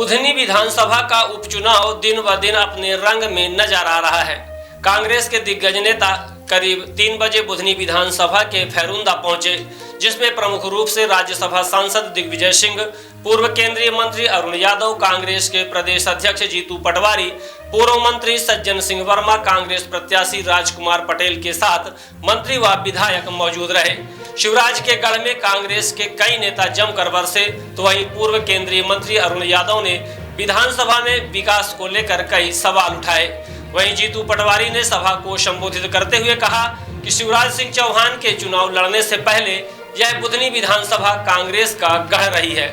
बुधनी विधानसभा का उपचुनाव दिन ब दिन अपने रंग में नजर आ रहा है। कांग्रेस के दिग्गज नेता करीब 3 बजे बुधनी विधानसभा के फैरुंदा पहुंचे, जिसमें प्रमुख रूप से राज्यसभा सांसद दिग्विजय सिंह, पूर्व केंद्रीय मंत्री अरुण यादव, कांग्रेस के प्रदेश अध्यक्ष जीतू पटवारी, पूर्व मंत्री सज्जन सिंह वर्मा, कांग्रेस प्रत्याशी राजकुमार पटेल के साथ मंत्री व विधायक मौजूद रहे। शिवराज के गढ़ में कांग्रेस के कई नेता जमकर बरसे, तो वहीं पूर्व केंद्रीय मंत्री अरुण यादव ने विधानसभा में विकास को लेकर कई सवाल उठाए। वहीं जीतू पटवारी ने सभा को संबोधित करते हुए कहा कि शिवराज सिंह चौहान के चुनाव लड़ने से पहले यह बुधनी विधानसभा कांग्रेस का गढ़ रही है।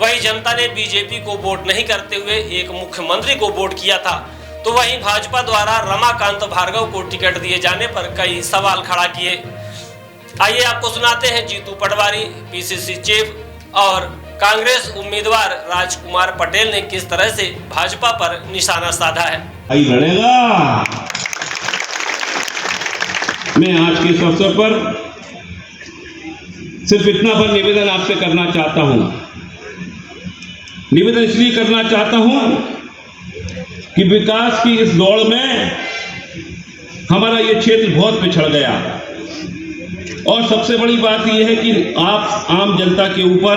वहीं जनता ने बीजेपी को वोट नहीं करते हुए एक मुख्यमंत्री को वोट किया था, तो वहीं भाजपा द्वारा रमाकांत भार्गव को टिकट दिए जाने पर कई सवाल खड़ा किए। आइए आपको सुनाते हैं जीतू पटवारी, पीसीसी चीफ और कांग्रेस उम्मीदवार राजकुमार पटेल ने किस तरह से भाजपा पर निशाना साधा है। लड़ेगा। मैं आज के इस अवसर पर सिर्फ इतना पर निवेदन आपसे करना चाहता हूं। निवेदन इसलिए करना चाहता हूं कि विकास की इस दौड़ में हमारा ये क्षेत्र बहुत पिछड़ गया, और सबसे बड़ी बात यह है कि आप आम जनता के ऊपर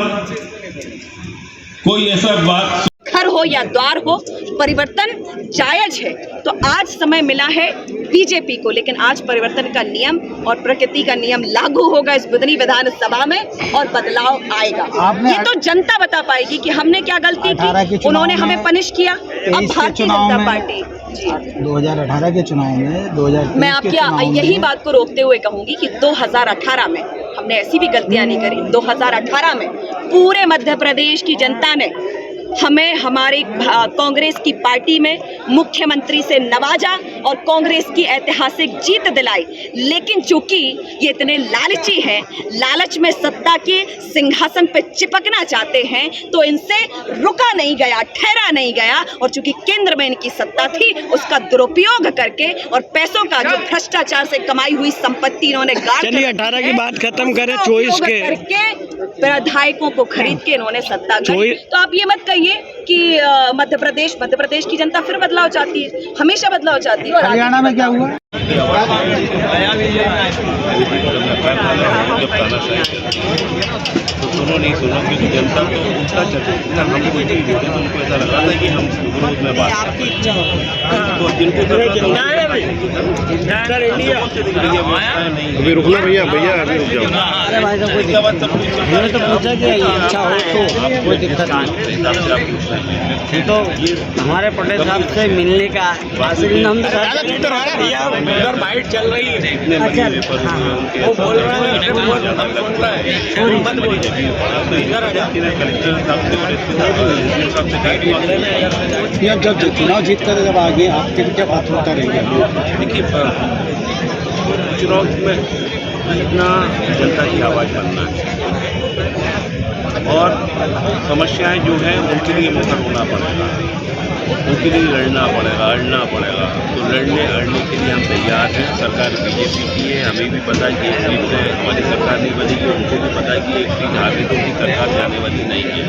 कोई ऐसा बात, घर हो या द्वार हो, परिवर्तन जायज है। तो आज समय मिला है बीजेपी को, लेकिन आज परिवर्तन का नियम और प्रकृति का नियम लागू होगा इस बुधनी विधानसभा में और बदलाव आएगा। ये तो जनता बता पाएगी कि हमने क्या गलती की, उन्होंने हमें पनिश किया। अब भारतीय जनता पार्टी 2018 के चुनाव में मैं आपकी यही बात को रोकते हुए कहूंगी कि 2018 में हमने ऐसी भी गलतियां नहीं करी। 2018 में पूरे मध्य प्रदेश की जनता ने हमें हमारी कांग्रेस की पार्टी में मुख्यमंत्री से नवाजा और कांग्रेस की ऐतिहासिक जीत दिलाई। लेकिन चूंकि ये इतने लालची हैं, लालच में सत्ता के सिंहासन पे चिपकना चाहते हैं, तो इनसे रुका नहीं गया, ठहरा नहीं गया। और चूंकि केंद्र में इनकी सत्ता थी, उसका दुरुपयोग करके और पैसों का जो भ्रष्टाचार से कमाई हुई संपत्ति इन्होंने चलिए 18 की बात खत्म करें, 24 के करके विधायकों को खरीद के इन्होंने सत्ता गढ़ी। तो आप ये मत कहिए कि मध्य प्रदेश की जनता फिर बदलाव चाहती है, हमेशा बदलाव चाहती है। हरियाणा में क्या हुआ? तो सुनो नहीं सुनो, क्योंकि जनता तो उनका चलता, हम मीटिंग देते तो उनको ऐसा लगा था कि हम विरोध में बात कर रहे हैं। तो जिनको अभी रुकना भैया, अभी रुक जाओ। अरे भाई साहब, मैंने तो पूछा कि अच्छा हो तो कोई दिक्कत नहीं। तो हमारे पटेल साहब से मिलने का हम बाइट चल रही है। वो बोल रहा है जब चुनाव जीत कर जब आगे आपके क्या बात होता रहेगा? देखिए, चुनाव में जितना जनता की आवाज़ बनना है और समस्याएं जो हैं उनके लिए मुखर होना पड़ेगा, उनके लिए लड़ना पड़ेगा। तो लड़ने के लिए हम तैयार हैं। सरकार बीजेपी की है, हमें भी पता है कि एक सीट से हमारी सरकार नहीं बनेगी, उनको भी पता है कि एक सीट आगे तो उनकी सरकार जाने वाली नहीं है।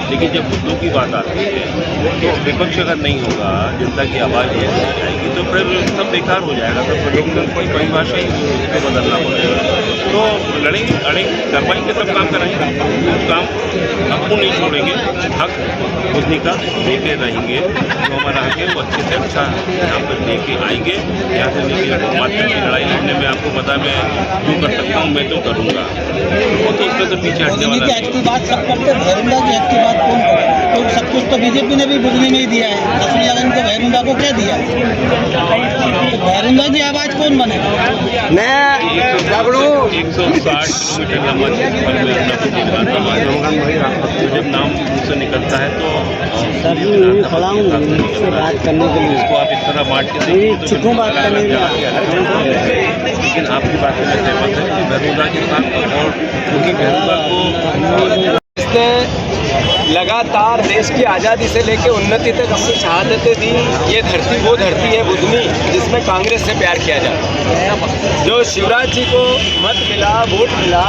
लेकिन जब मुद्दों की बात आती है तो विपक्ष अगर नहीं होगा, जनता की आवाज़ ये नहीं आएगी, तो फिर सब बेकार हो जाएगा। तो प्रलोभन कोई परिभाषा ही उसको बदलना पड़ेगा। तो लड़ेंगे, करवाएंगे, सब काम कराएंगे, काम हमको नहीं छोड़ेंगे। हक बुधनी का लेके रहेंगे, जो हमारा हक है वो अच्छे से अच्छा यहाँ पर लेके आएंगे। यहाँ से लेके मात्र की लड़ाई लड़ने में आपको पता मैं जो कर सकता हूँ मैं तो करूँगा। वो तो उसमें तो पीछे हटने वाला की बात सब करते, भैरुंडा की एक्टिव बात कौन करे? तो सब कुछ तो बीजेपी ने भी बुधनी में ही दिया है। असली यादव को भैरुंडा को क्या दिया? तो भैरुंडा की आवाज़ कौन बनेगा? मैं 160 किलोमीटर लंबा क्षेत्र में अपना जब नाम मुझसे निकलता है तो खड़ा हूँ बात करने के लिए। इसको आप इस तरह बांट के चुकूँ बात करने के लिए। लेकिन आपकी बात में सहमत है कि भैरुंडा के साथ, और क्योंकि भैरुंडा को जिसने लगातार देश की आज़ादी से लेकर उन्नति तक अपनी शहादतें दी। ये धरती वो धरती है बुधनी जिसमें कांग्रेस से प्यार किया जाए। जो शिवराज जी को मत मिला, वोट मिला,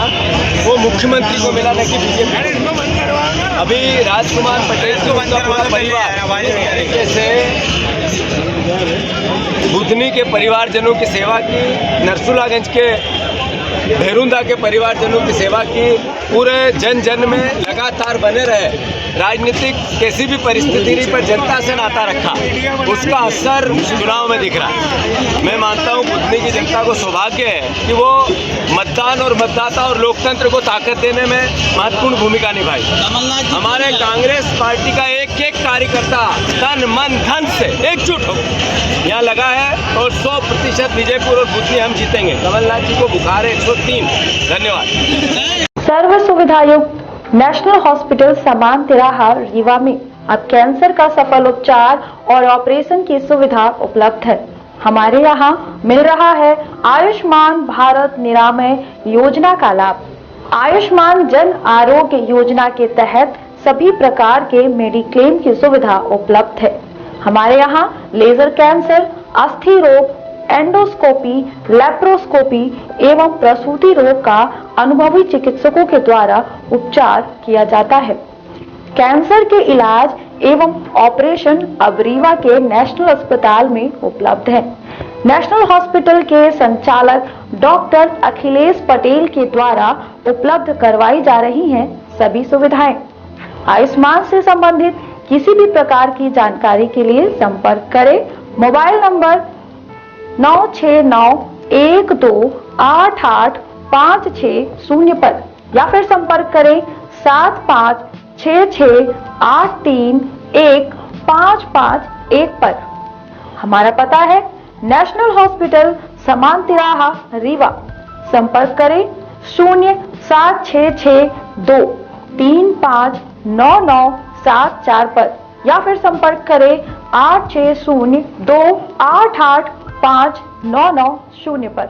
वो मुख्यमंत्री को मिला, न कि बीजेपी को। अभी राजकुमार पटेल को उनका पूरा परिवार इस तरीके से बुधनी के परिवारजनों की सेवा की, नरसुलागंज के भेरुंदा के परिवारजनों की सेवा की, पूरे जन जन में लगातार बने रहे। राजनीतिक किसी भी परिस्थिति पर जनता से नाता रखा, उसका असर चुनाव में दिख रहा है। मैं मानता हूं बुधनी की जनता को सौभाग्य है कि वो मतदान और मतदाता और लोकतंत्र को ताकत देने में महत्वपूर्ण भूमिका निभाई। हमारे कांग्रेस पार्टी का एक एक कार्यकर्ता तन मन धन से एकजुट हो यहाँ लगा है और 100% विजयपुर और बुधनी हम जीतेंगे। कमलनाथ जी को बुखार है 103। धन्यवाद। सर्व सुविधा युक्त नेशनल हॉस्पिटल समान तिराहा रीवा में अब कैंसर का सफल उपचार और ऑपरेशन की सुविधा उपलब्ध है। हमारे यहाँ मिल रहा है आयुष्मान भारत निरामय योजना का लाभ। आयुष्मान जन आरोग्य योजना के तहत सभी प्रकार के मेडिक्लेम की सुविधा उपलब्ध है। हमारे यहाँ लेजर कैंसर, अस्थि रोग, एंडोस्कोपी, लेप्रोस्कोपी एवं प्रसूति रोग का अनुभवी चिकित्सकों के द्वारा उपचार किया जाता है। कैंसर के इलाज एवं ऑपरेशन अब रीवा के नेशनल अस्पताल में उपलब्ध है। नेशनल हॉस्पिटल के संचालक डॉक्टर अखिलेश पटेल के द्वारा उपलब्ध करवाई जा रही हैं सभी सुविधाएं। आयुष्मान से संबंधित किसी भी प्रकार की जानकारी के लिए संपर्क करें मोबाइल नंबर 9691288560 पर या फिर संपर्क करें 7566831551 पर। हमारा पता है नेशनल हॉस्पिटल समान तिराहा रीवा। संपर्क करें 07662359974 पर या फिर संपर्क करें 8602885990 पर।